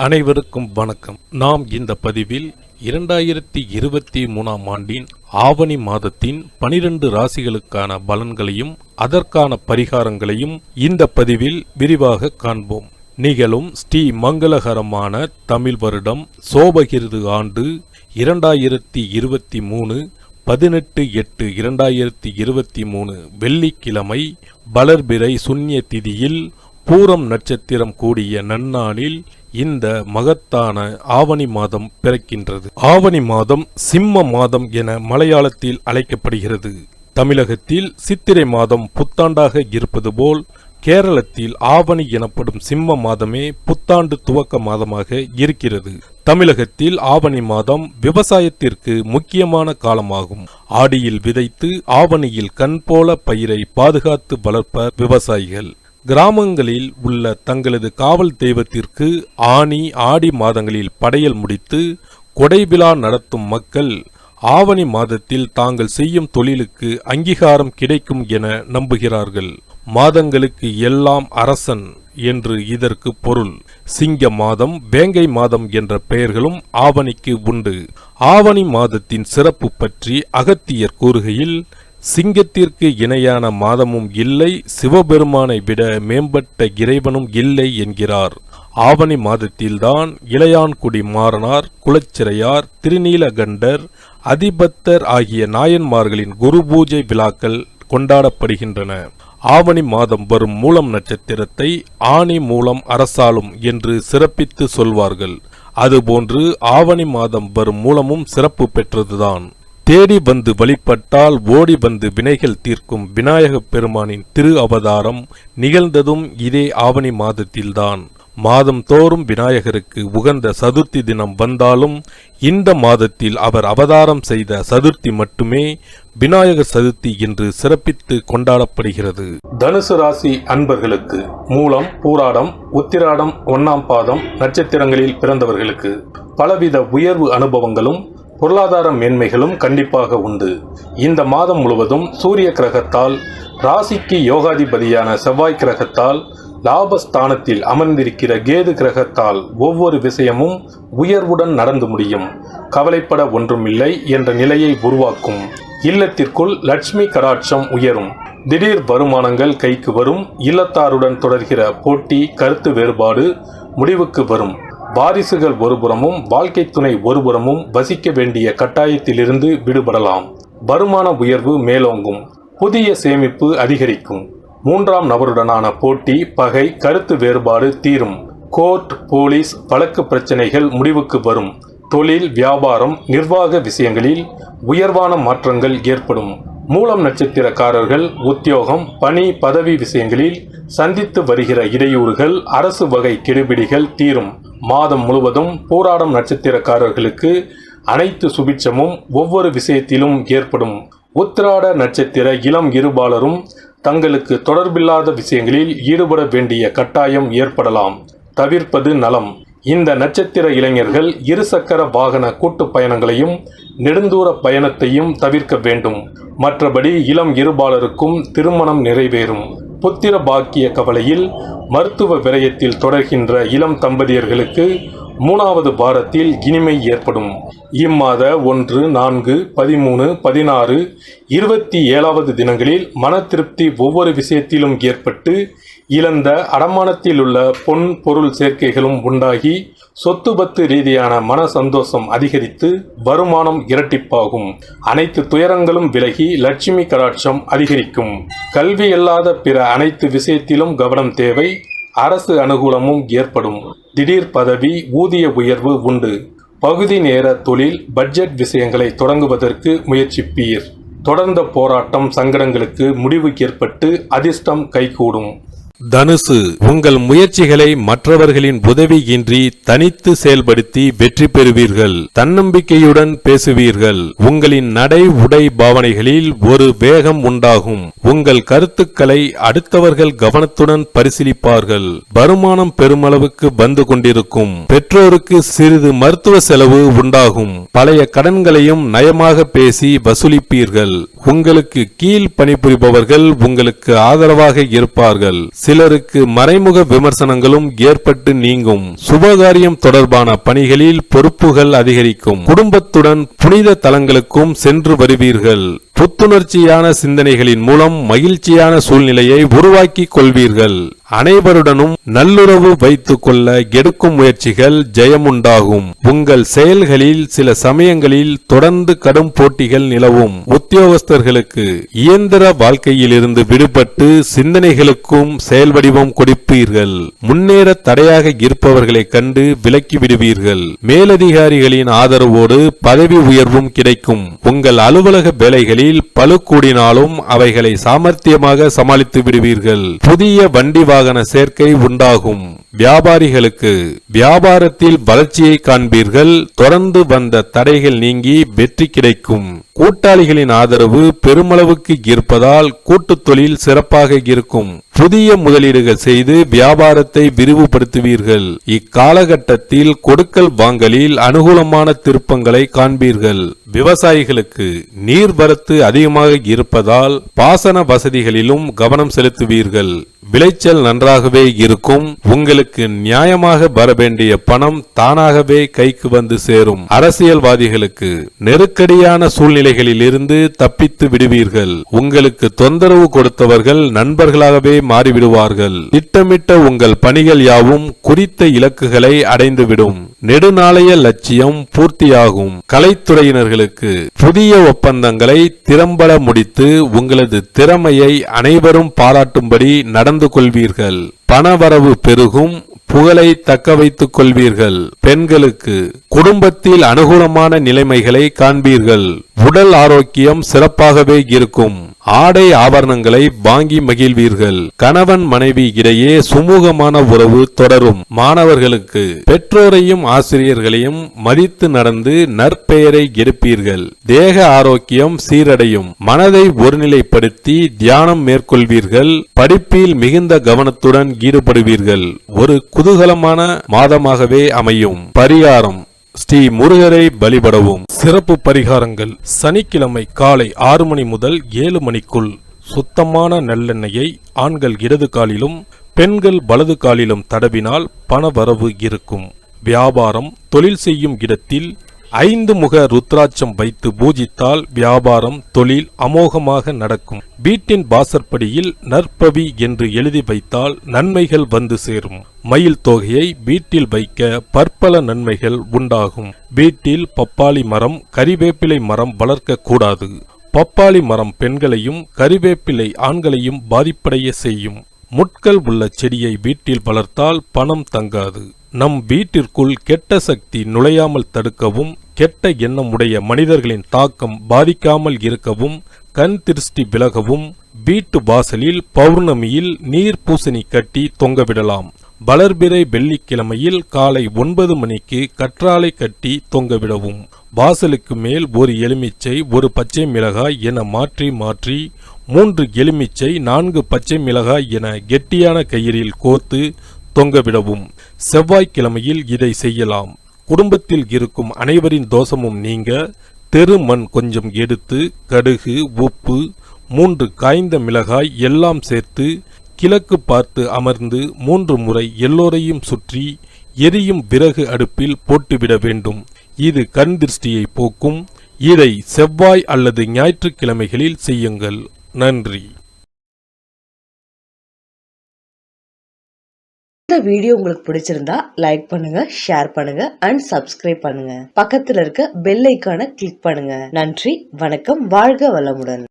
அனைவருக்கும் வணக்கம். நாம் இந்த பதிவில் 2023 ஆண்டின் ஆவணி மாதத்தின் 12 ராசிகளுக்கான பலன்களையும் அதற்கான பரிகாரங்களையும் இந்த பதிவில் விரிவாக காண்போம். நிகழும் ஸ்ரீ மங்களகரமான தமிழ் வருடம் சோபகிருது ஆண்டு 2023 18/8/2023 வெள்ளிக்கிழமை வளர்பிறை சுன்னிய திதியில் பூரம் நட்சத்திரம் கூடிய நன்னாளில் இந்த மகத்தான ஆவணி மாதம் பிறக்கின்றது. ஆவணி மாதம் சிம்ம மாதம் என மலையாளத்தில் அழைக்கப்படுகிறது. தமிழகத்தில் சித்திரை மாதம் புத்தாண்டாக இருப்பது போல் கேரளத்தில் ஆவணி எனப்படும் சிம்ம மாதமே புத்தாண்டு துவக்க மாதமாக இருக்கிறது. தமிழகத்தில் ஆவணி மாதம் விவசாயத்திற்கு முக்கியமான காலமாகும். ஆடியில் விதைத்து ஆவணியில் கண் போல பயிரை பாதுகாத்து வளர்ப்பர் விவசாயிகள். கிராமங்களில் உள்ள தங்களது காவல் தெய்வத்திற்கு ஆனி ஆடி மாதங்களில் படையல் முடித்து கொடைவிழா நடத்தும் மக்கள் ஆவணி மாதத்தில் தாங்கள் செய்யும் தொழிலுக்கு அங்கீகாரம் கிடைக்கும் என நம்புகிறார்கள். மாதங்களுக்கு எல்லாம் அரசன் என்று இதற்கு பொருள். சிங்க மாதம், வேங்கை மாதம் என்ற பெயர்களும் ஆவணிக்கு உண்டு. ஆவணி மாதத்தின் சிறப்பு பற்றி அகத்தியர் கூறுகையில், சிங்கத்திற்கு இணையான மாதமும் இல்லை, சிவபெருமானை விட மேம்பட்ட இறைவனும் இல்லை என்கிறார். ஆவணி மாதத்தில்தான் இளையான்குடி மாறனார், குலச்சிறையார், திருநீலகண்டர், அதிபத்தர் ஆகிய நாயன்மார்களின் குரு பூஜை விழாக்கள் கொண்டாடப்படுகின்றன. ஆவணி மாதம் வரும் மூலம் நட்சத்திரத்தை ஆனி மூலம் அரசாளும் என்று சிறப்பித்து சொல்வார்கள். அதுபோன்று ஆவணி மாதம் வரும் மூலமும் சிறப்பு பெற்றதுதான். தேடி வந்து வழிபட்டால் ஓடி வந்து வினைகள் தீர்க்கும் விநாயகப் பெருமானின் திரு அவதாரம் நிகழ்ந்ததும் இதே ஆவணி மாதத்தில்தான். மாதம் தோறும் விநாயகருக்கு உகந்த சதுர்த்தி தினம் வந்தாலும் இந்த மாதத்தில் அவர் அவதாரம் செய்த சதுர்த்தி மட்டுமே விநாயகர் சதுர்த்தி என்று சிறப்பித்து கொண்டாடப்படுகிறது. தனுசு ராசி அன்பர்களுக்கு மூலம், பூராடம், உத்திராடம் 1ஆம் பாதம் நட்சத்திரங்களில் பிறந்தவர்களுக்கு பலவித உயர்வு அனுபவங்களும் பொருளாதார மேன்மைகளும் கண்டிப்பாக உண்டு. இந்த மாதம் முழுவதும் சூரிய கிரகத்தால், ராசிக்கு யோகாதிபதியான செவ்வாய் கிரகத்தால், லாபஸ்தானத்தில் அமர்ந்திருக்கிற கேது கிரகத்தால் ஒவ்வொரு விஷயமும் உயர்வுடன் நடந்து முடியும். கவலைப்பட ஒன்றுமில்லை என்ற நிலையை உருவாக்கும். இல்லத்திற்குள் லட்சுமி கடாட்சம் உயரும். திடீர் வருமானங்கள் கைக்கு வரும். இல்லத்தாருடன் தொடர்கிற போட்டி, கருத்து வேறுபாடு முடிவுக்கு வரும். வாரிசுகள் ஒருபுறமும் வாழ்க்கை துணை ஒருபுறமும் வசிக்க வேண்டிய கட்டாயத்திலிருந்து விடுபடலாம். வருமான உயர்வு மேலோங்கும். புதிய சேமிப்பு அதிகரிக்கும். 3ஆம் நபருடனான போட்டி, பகை, கருத்து வேறுபாடு தீரும். கோர்ட், போலீஸ் வழக்கு பிரச்சனைகள் முடிவுக்கு வரும். தொழில், வியாபாரம், நிர்வாக விஷயங்களில் உயர்வான மாற்றங்கள் ஏற்படும். மூலம் நட்சத்திரக்காரர்கள் உத்தியோகம், பணி, பதவி விஷயங்களில் சந்தித்து வருகிற இடையூறுகள், அரசு வகை கெடுபிடிகள் தீரும். மாதம் முழுவதும் பூராடம் நட்சத்திரக்காரர்களுக்கு அனைத்து சுபிட்சமும் ஒவ்வொரு விஷயத்திலும் ஏற்படும். உத்திராட நட்சத்திர இளம் இருபாலரும் தங்களுக்கு தொடர்பில்லாத விஷயங்களில் ஈடுபட வேண்டிய கட்டாயம் ஏற்படலாம். தவிர்ப்பது நலம். இந்த நட்சத்திர இளைஞர்கள் இருசக்கர வாகன கூட்டு பயணங்களையும் நெடுந்தூர பயணத்தையும் தவிர்க்க வேண்டும். மற்றபடி இளம் இருபாலருக்கும் திருமணம் நிறைவேறும். புத்திர பாக்கிய கவலையில் மருத்துவ விரயத்தில் தொடர்கின்ற இளம் தம்பதியர்களுக்கு 3வது வாரத்தில் இனிமை ஏற்படும். இம்மாத 1, 4, 13, 16, 27வது தினங்களில் மன திருப்தி ஒவ்வொரு விஷயத்திலும் ஏற்பட்டு இழந்த அடமானத்தில் உள்ள பொன் பொருள் சேர்க்கைகளும் உண்டாகி சொத்து பத்து ரீதியான மன சந்தோஷம் அதிகரித்து வருமானம் இரட்டிப்பாகும். அனைத்து துயரங்களும் விலகி லட்சுமி கடாட்சம் அதிகரிக்கும். கல்வி அல்லாத பிற அனைத்து விஷயத்திலும் கவனம் தேவை. அரசு அனுகூலமும் ஏற்படும். திடீர் பதவி, ஊதிய உயர்வு உண்டு. பகுதி நேர தொழில், பட்ஜெட் விஷயங்களை தொடங்குவதற்கு முயற்சிப்பீர். தொடர்ந்த போராட்டம், சங்கடங்களுக்கு முடிவு ஏற்பட்டு அதிர்ஷ்டம் கைகூடும். தனுசு, உங்கள் முயற்சிகளை மற்றவர்களின் உதவியின்றி தனித்து செயல்படுத்தி வெற்றி பெறுவீர்கள். தன்னம்பிக்கையுடன் பேசுவீர்கள். உங்களின் நடை உடை பாவனைகளில் ஒரு வேகம் உண்டாகும். உங்கள் கருத்துக்களை அடுத்தவர்கள் கவனத்துடன் பரிசீலிப்பார்கள். வருமானம் பெருமளவுக்கு வந்து கொண்டிருக்கும். பெற்றோருக்கு சிறிது மருத்துவ செலவு உண்டாகும். பழைய கடன்களையும் நயமாக பேசி வசூலிப்பீர்கள். உங்களுக்கு கீழ் பணிபுரிபவர்கள் உங்களுக்கு ஆதரவாக இருப்பார்கள். சிலருக்கு மறைமுக விமர்சனங்களும் ஏற்பட்டு நீங்கும். சுபகாரியம் தொடர்பான பணிகளில் பொறுப்புகள் அதிகரிக்கும். குடும்பத்துடன் புனித தலங்களுக்கும் சென்று வருவீர்கள். புத்துணர்ச்சியான சிந்தனைகளின் மூலம் மகிழ்ச்சியான சூழ்நிலையை உருவாக்கி கொள்வீர்கள். அனைவருடனும் நல்லுறவு வைத்துக் கொள்ள எடுக்கும் முயற்சிகள் ஜெயமுண்டாகும். உங்கள் செயல்களில் சில சமயங்களில் தொடர்ந்து கடும் போட்டிகள் நிலவும். உத்தியோகஸ்தர்களுக்கு இயந்திர வாழ்க்கையிலிருந்து விடுபட்டு சிந்தனைகளுக்கும் செயல் வடிவம் கொடுப்பீர்கள். முன்னேற தடையாக இருப்பவர்களை கண்டு விலக்கி விடுவீர்கள். மேலதிகாரிகளின் ஆதரவோடு பதவி உயர்வும் கிடைக்கும். உங்கள் அலுவலக வேலைகளில் பளு கூடினாலும் அவைகளை சாமர்த்தியமாக சமாளித்து விடுவீர்கள். புதிய வண்டி வாகன சேர்க்கை உண்டாகும். வியாபாரிகளுக்கு வியாபாரத்தில் வளர்ச்சியை காண்பீர்கள். தொடர்ந்து வந்த தடைகள் நீங்கி வெற்றி கிடைக்கும். கூட்டாளிகளின் ஆதரவு பெருமளவுக்கு இருப்பதால் கூட்டு தொழில் சிறப்பாக இருக்கும். புதிய முதலீடுகள் செய்து வியாபாரத்தை விரிவுபடுத்துவீர்கள். இக்காலகட்டத்தில் கொடுக்கல் வாங்கலில் அனுகூலமான திருப்பங்களை காண்பீர்கள். விவசாயிகளுக்கு நீர்வரத்து அதிகமாக இருப்பதால் பாசன வசதிகளிலும் கவனம் செலுத்துவீர்கள். விளைச்சல் நன்றாகவே இருக்கும். உங்களுக்கு நியாயமாக வர வேண்டிய பணம் தானாகவே கைக்கு வந்து சேரும். அரசியல்வாதிகளுக்கு நெருக்கடியான சூழ்நிலைகளில் இருந்து தப்பித்து விடுவீர்கள். உங்களுக்கு தொந்தரவு கொடுத்தவர்கள் நண்பர்களாகவே மாறிவிடுவார்கள். திட்டமிட்ட உங்கள் பணிகள் யாவும் குறித்த இலக்குகளை அடைந்துவிடும். நெடுநாளைய லட்சியம் பூர்த்தியாகும். கலைத்துறையினர்களுக்கு புதிய ஒப்பந்தங்களை திறம்பட முடித்து உங்களது திறமையை அனைவரும் பாராட்டும்படி நடந்து கொள்வீர்கள். பணவரவு பெருகும். புகழை தக்க வைத்துக் கொள்வீர்கள். பெண்களுக்கு குடும்பத்தில் அனுகூலமான நிலைமைகளை காண்பீர்கள். உடல் ஆரோக்கியம் சிறப்பாகவே இருக்கும். ஆடை ஆபரணங்களை வாங்கி மகிழ்வீர்கள். கணவன் மனைவி இடையே சுமூகமான உறவு தொடரும். மாணவர்களுக்கு பெற்றோரையும் ஆசிரியர்களையும் மதித்து நடந்து நற்பெயரை எடுப்பீர்கள். தேக ஆரோக்கியம் சீரடையும். மனதை ஒருநிலைப்படுத்தி தியானம் மேற்கொள்வீர்கள். படிப்பில் மிகுந்த கவனத்துடன் ஈடுபடுவீர்கள். ஒரு குதூகலமான மாதமாகவே அமையும். பரிகாரம்: ஸ்ரீ முருகரை வழிபடவும். சிறப்பு பரிகாரங்கள்: சனிக்கிழமை காலை 6 மணி முதல் 7 மணிக்குள் சுத்தமான நல்லெண்ணெயை ஆண்கள் இடது காலிலும் பெண்கள் வலது காலிலும் தடவினால் பணவரவு இருக்கும். வியாபாரம் தொழில் செய்யும் இடத்தில் 5 முக ருத்ராட்சம் வைத்து பூஜித்தால் வியாபாரம் தொழில் அமோகமாக நடக்கும். வீட்டின் வாசற்படியில் நற்பவி என்று எழுதி வைத்தால் நன்மைகள் வந்து சேரும். மயில் தொகையை வீட்டில் வைக்க பற்பல நன்மைகள் உண்டாகும். வீட்டில் பப்பாளி மரம், கறிவேப்பிலை மரம் வளர்க்க கூடாது. பப்பாளி மரம் பெண்களையும் கறிவேப்பிலை ஆண்களையும் பாதிப்படைய செய்யும். முட்கள் உள்ள செடியை வீட்டில் வளர்த்தால் பணம் தங்காது. நம் வீட்டிற்குள் கெட்ட சக்தி நுழையாமல் தடுக்கவும், கெட்ட எண்ணம் உடைய மனிதர்களின் தாக்கம் பாதிக்காமல் இருக்கவும், கண் திருஷ்டி விலகவும் வீட்டு வாசலில் பௌர்ணமியில் நீர் பூசணி கட்டி தொங்கவிடலாம். வளர்பிறை வெள்ளிக்கிழமையில் காலை 9 மணிக்கு கற்றாழை கட்டி தொங்கவிடவும். வாசலுக்கு மேல் ஒரு எலுமிச்சை, ஒரு பச்சை மிளகாய் என மாற்றி 3 எலுமிச்சை, 4 பச்சை மிளகாய் என கெட்டியான கயிறில் கோர்த்து தொங்கவிடவும். செவ்வாய்க்கிழமையில் இதை செய்யலாம். குடும்பத்தில் இருக்கும் அனைவரின் தோஷமும் நீங்க தெரு மண் கொஞ்சம் எடுத்து கடுகு, உப்பு, 3 காய்ந்த மிளகாய் எல்லாம் சேர்த்து கிழக்கு பார்த்து அமர்ந்து 3 முறை எல்லோரையும் சுற்றி எரியும் விறகு அடுப்பில் போட்டுவிட வேண்டும். இது கண் திருஷ்டியை போக்கும். இதை செவ்வாய் அல்லது ஞாயிற்றுக்கிழமைகளில் செய்யுங்கள். நன்றி. இந்த வீடியோ உங்களுக்கு பிடிச்சிருந்தா லைக் பண்ணுங்க, ஷேர் பண்ணுங்க அண்ட் சப்ஸ்கிரைப் பண்ணுங்க. பக்கத்துல இருக்க பெல் ஐகானை கிளிக் பண்ணுங்க. நன்றி, வணக்கம், வாழ்க வளமுடன்.